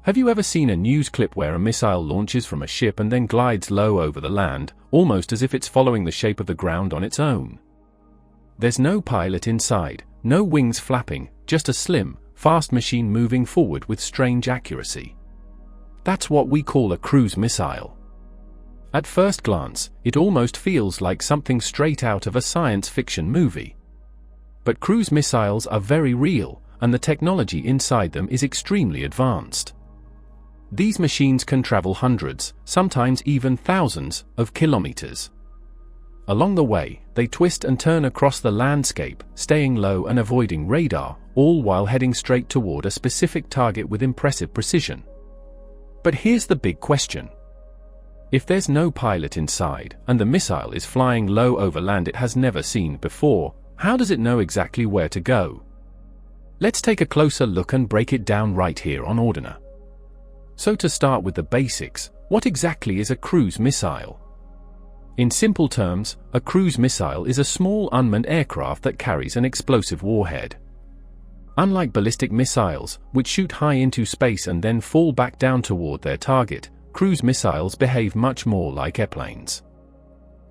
Have you ever seen a news clip where a missile launches from a ship and then glides low over the land, almost as if it's following the shape of the ground on its own? There's no pilot inside, no wings flapping, just a slim, fast machine moving forward with strange accuracy. That's what we call a cruise missile. At first glance, it almost feels like something straight out of a science fiction movie. But cruise missiles are very real, and the technology inside them is extremely advanced. These machines can travel hundreds, sometimes even thousands, of kilometers. Along the way, they twist and turn across the landscape, staying low and avoiding radar, all while heading straight toward a specific target with impressive precision. But here's the big question. If there's no pilot inside, and the missile is flying low over land it has never seen before, how does it know exactly where to go? Let's take a closer look and break it down right here on Autonomy. So to start with the basics, what exactly is a cruise missile? In simple terms, a cruise missile is a small unmanned aircraft that carries an explosive warhead. Unlike ballistic missiles, which shoot high into space and then fall back down toward their target, cruise missiles behave much more like airplanes.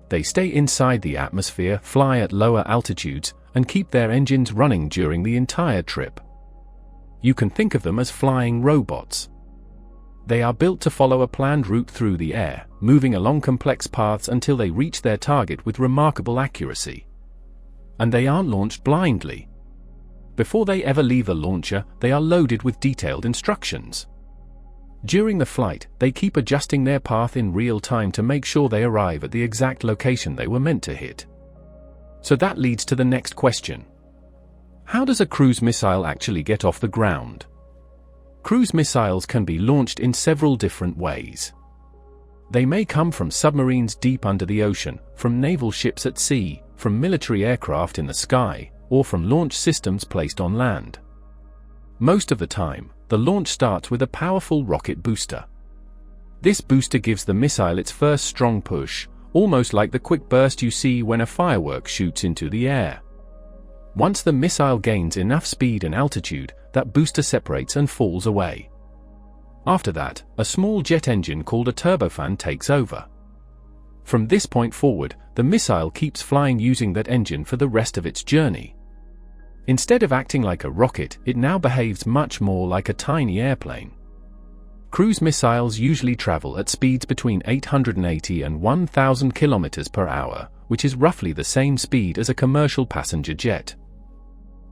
They stay inside the atmosphere, fly at lower altitudes, and keep their engines running during the entire trip. You can think of them as flying robots. They are built to follow a planned route through the air, moving along complex paths until they reach their target with remarkable accuracy. And they aren't launched blindly. Before they ever leave the launcher, they are loaded with detailed instructions. During the flight, they keep adjusting their path in real time to make sure they arrive at the exact location they were meant to hit. So that leads to the next question. How does a cruise missile actually get off the ground? Cruise missiles can be launched in several different ways. They may come from submarines deep under the ocean, from naval ships at sea, from military aircraft in the sky, or from launch systems placed on land. Most of the time, the launch starts with a powerful rocket booster. This booster gives the missile its first strong push, almost like the quick burst you see when a firework shoots into the air. Once the missile gains enough speed and altitude, that booster separates and falls away. After that, a small jet engine called a turbofan takes over. From this point forward, the missile keeps flying using that engine for the rest of its journey. Instead of acting like a rocket, it now behaves much more like a tiny airplane. Cruise missiles usually travel at speeds between 880 and 1,000 kilometers per hour, which is roughly the same speed as a commercial passenger jet.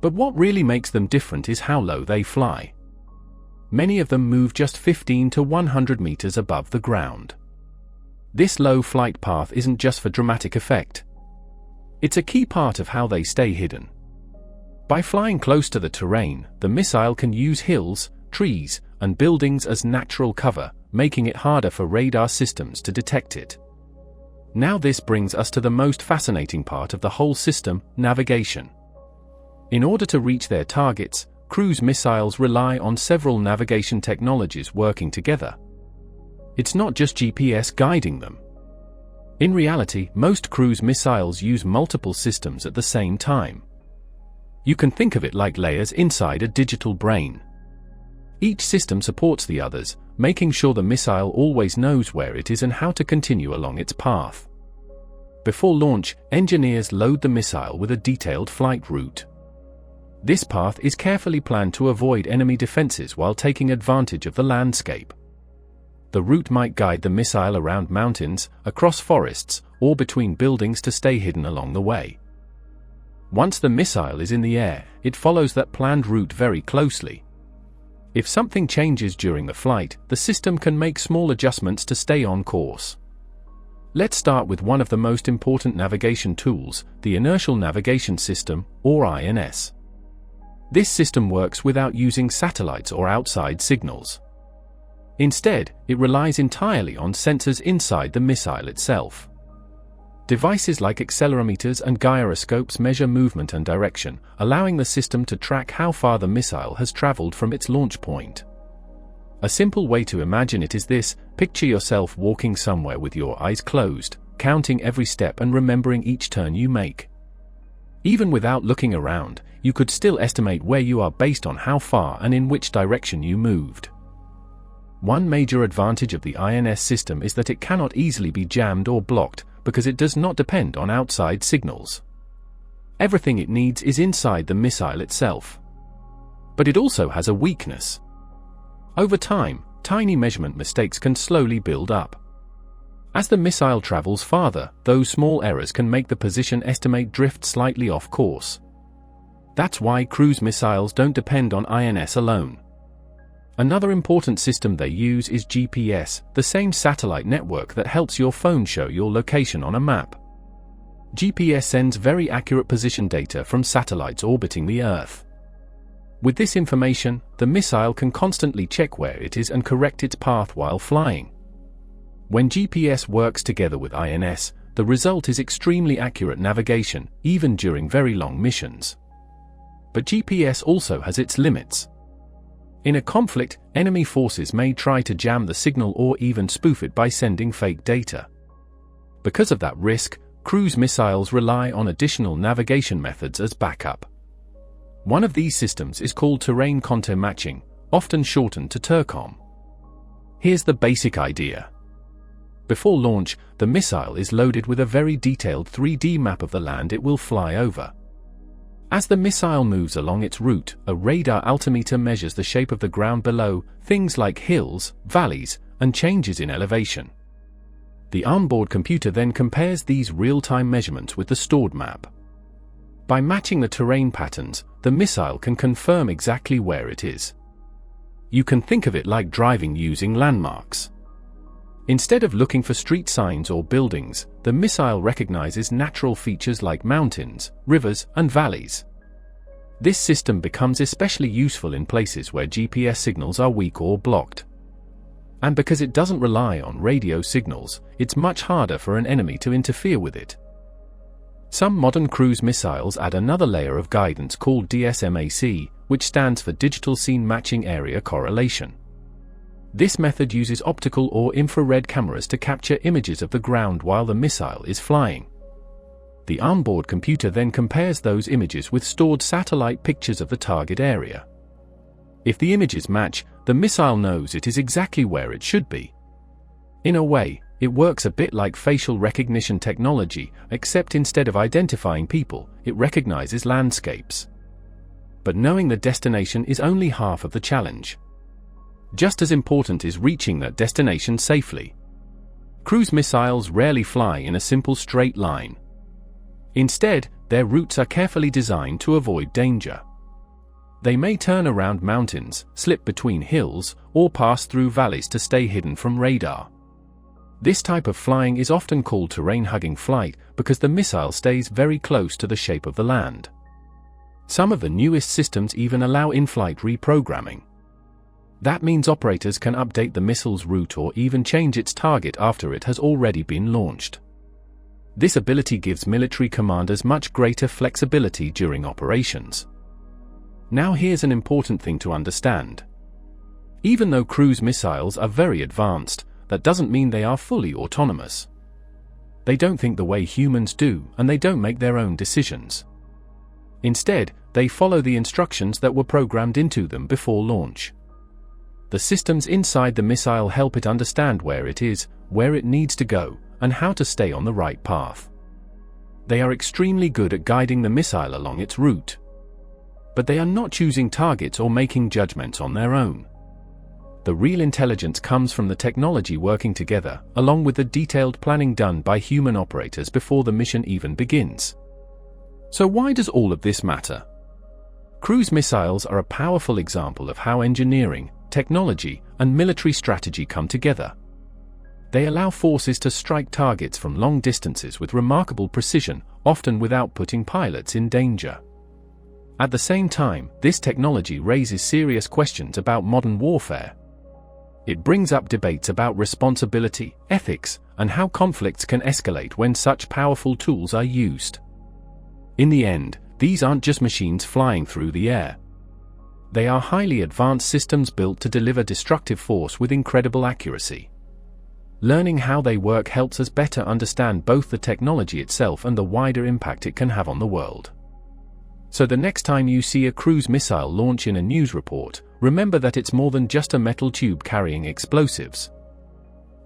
But what really makes them different is how low they fly. Many of them move just 15 to 100 meters above the ground. This low flight path isn't just for dramatic effect. It's a key part of how they stay hidden. By flying close to the terrain, the missile can use hills, trees, and buildings as natural cover, making it harder for radar systems to detect it. Now this brings us to the most fascinating part of the whole system, navigation. In order to reach their targets, cruise missiles rely on several navigation technologies working together. It's not just GPS guiding them. In reality, most cruise missiles use multiple systems at the same time. You can think of it like layers inside a digital brain. Each system supports the others, making sure the missile always knows where it is and how to continue along its path. Before launch, engineers load the missile with a detailed flight route. This path is carefully planned to avoid enemy defenses while taking advantage of the landscape. The route might guide the missile around mountains, across forests, or between buildings to stay hidden along the way. Once the missile is in the air, it follows that planned route very closely. If something changes during the flight, the system can make small adjustments to stay on course. Let's start with one of the most important navigation tools, the Inertial Navigation System, or INS. This system works without using satellites or outside signals. Instead, it relies entirely on sensors inside the missile itself. Devices like accelerometers and gyroscopes measure movement and direction, allowing the system to track how far the missile has traveled from its launch point. A simple way to imagine it is this: picture yourself walking somewhere with your eyes closed, counting every step and remembering each turn you make. Even without looking around, you could still estimate where you are based on how far and in which direction you moved. One major advantage of the INS system is that it cannot easily be jammed or blocked because it does not depend on outside signals. Everything it needs is inside the missile itself. But it also has a weakness. Over time, tiny measurement mistakes can slowly build up. As the missile travels farther, those small errors can make the position estimate drift slightly off course. That's why cruise missiles don't depend on INS alone. Another important system they use is GPS, the same satellite network that helps your phone show your location on a map. GPS sends very accurate position data from satellites orbiting the Earth. With this information, the missile can constantly check where it is and correct its path while flying. When GPS works together with INS, the result is extremely accurate navigation, even during very long missions. But GPS also has its limits. In a conflict, enemy forces may try to jam the signal or even spoof it by sending fake data. Because of that risk, cruise missiles rely on additional navigation methods as backup. One of these systems is called terrain contour matching, often shortened to TERCOM. Here's the basic idea. Before launch, the missile is loaded with a very detailed 3D map of the land it will fly over. As the missile moves along its route, a radar altimeter measures the shape of the ground below, things like hills, valleys, and changes in elevation. The onboard computer then compares these real-time measurements with the stored map. By matching the terrain patterns, the missile can confirm exactly where it is. You can think of it like driving using landmarks. Instead of looking for street signs or buildings, the missile recognizes natural features like mountains, rivers, and valleys. This system becomes especially useful in places where GPS signals are weak or blocked. And because it doesn't rely on radio signals, it's much harder for an enemy to interfere with it. Some modern cruise missiles add another layer of guidance called DSMAC, which stands for Digital Scene Matching Area Correlation. This method uses optical or infrared cameras to capture images of the ground while the missile is flying. The onboard computer then compares those images with stored satellite pictures of the target area. If the images match, the missile knows it is exactly where it should be. In a way, it works a bit like facial recognition technology, except instead of identifying people, it recognizes landscapes. But knowing the destination is only half of the challenge. Just as important is reaching that destination safely. Cruise missiles rarely fly in a simple straight line. Instead, their routes are carefully designed to avoid danger. They may turn around mountains, slip between hills, or pass through valleys to stay hidden from radar. This type of flying is often called terrain-hugging flight because the missile stays very close to the shape of the land. Some of the newest systems even allow in-flight reprogramming. That means operators can update the missile's route or even change its target after it has already been launched. This ability gives military commanders much greater flexibility during operations. Now here's an important thing to understand. Even though cruise missiles are very advanced, that doesn't mean they are fully autonomous. They don't think the way humans do, and they don't make their own decisions. Instead, they follow the instructions that were programmed into them before launch. The systems inside the missile help it understand where it is, where it needs to go, and how to stay on the right path. They are extremely good at guiding the missile along its route. But they are not choosing targets or making judgments on their own. The real intelligence comes from the technology working together, along with the detailed planning done by human operators before the mission even begins. So why does all of this matter? Cruise missiles are a powerful example of how engineering, technology, and military strategy come together. They allow forces to strike targets from long distances with remarkable precision, often without putting pilots in danger. At the same time, this technology raises serious questions about modern warfare. It brings up debates about responsibility, ethics, and how conflicts can escalate when such powerful tools are used. In the end, these aren't just machines flying through the air. They are highly advanced systems built to deliver destructive force with incredible accuracy. Learning how they work helps us better understand both the technology itself and the wider impact it can have on the world. So the next time you see a cruise missile launch in a news report, remember that it's more than just a metal tube carrying explosives.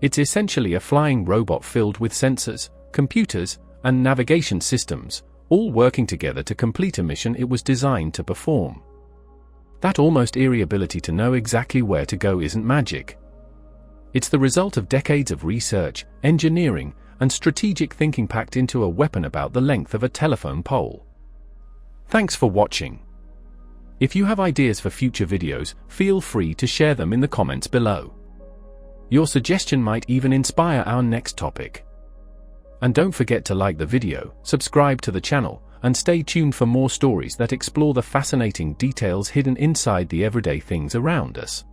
It's essentially a flying robot filled with sensors, computers, and navigation systems, all working together to complete a mission it was designed to perform. That almost eerie ability to know exactly where to go isn't magic. It's the result of decades of research, engineering, and strategic thinking packed into a weapon about the length of a telephone pole. Thanks for watching. If you have ideas for future videos, feel free to share them in the comments below. Your suggestion might even inspire our next topic. And don't forget to like the video, subscribe to the channel, and stay tuned for more stories that explore the fascinating details hidden inside the everyday things around us.